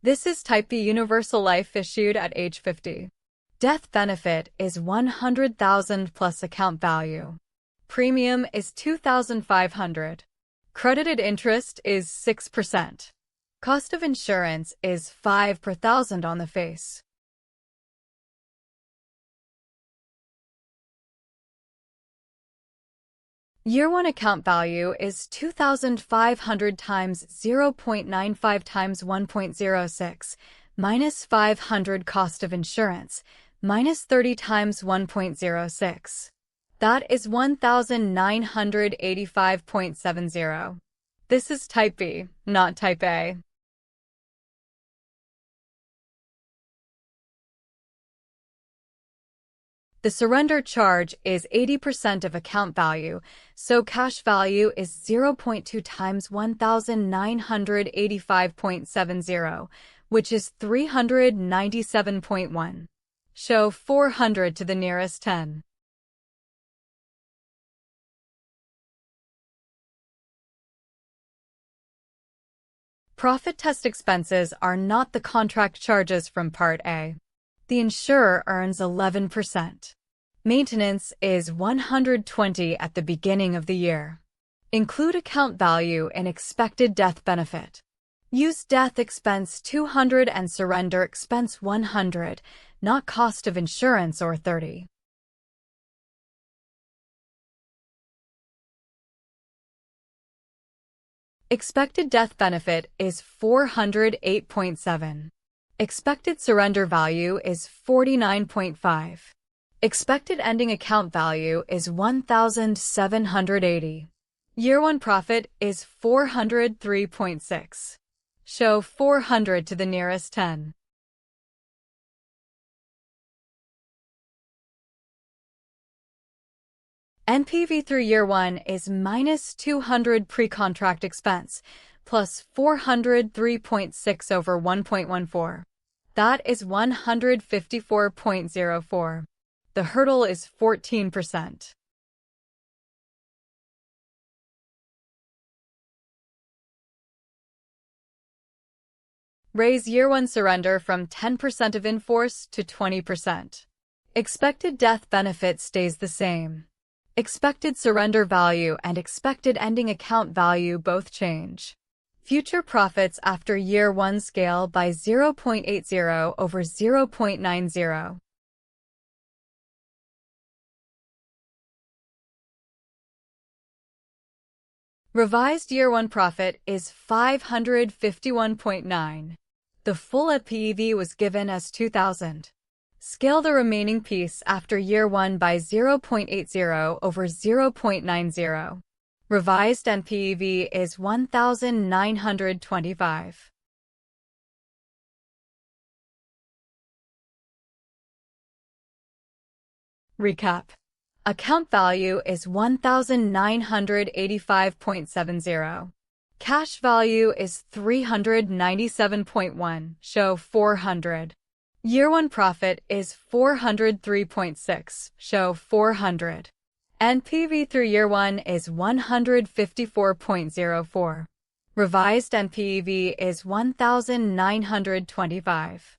This is Type B Universal Life issued at age 50. Death benefit is $100,000 plus account value. Premium is $2,500. Credited interest is 6%. Cost of insurance is $5 per thousand on the face. Year 1 account value is 2,500 times 0.95 times 1.06 minus 500 cost of insurance minus 30 times 1.06. That is 1,985.70. This is Type B, not Type A. The surrender charge is 80% of account value, so cash value is 0.2 times 1,985.70, which is 397.1. Show 400 to the nearest 10. Profit test expenses are not the contract charges from Part A. The insurer earns 11%. Maintenance is $120 at the beginning of the year. Include account value and expected death benefit. Use death expense $200 and surrender expense $100, not cost of insurance or $30. Expected death benefit is $408.7. Expected surrender value is $49.5. Expected ending account value is $1,780. Year 1 profit is $403.6. Show 400 to the nearest 10. NPV through year 1 is minus 200 pre-contract expense, plus 403.6 over 1.14. That is 154.04. The hurdle is 14%. Raise year 1 surrender from 10% of in-force to 20%. Expected death benefit stays the same. Expected surrender value and expected ending account value both change. Future profits after year 1 scale by 0.80 over 0.90. Revised year 1 profit is $551.9. The full NPV was given as $2,000. Scale the remaining piece after year 1 by 0.80 over 0.90. Revised NPV is $1,925. Recap. Account value is $1,985.70. Cash value is $397.1. Show 400. Year 1 profit is $403.6. Show 400. NPV through year 1 is $154.04. Revised NPV is $1,925.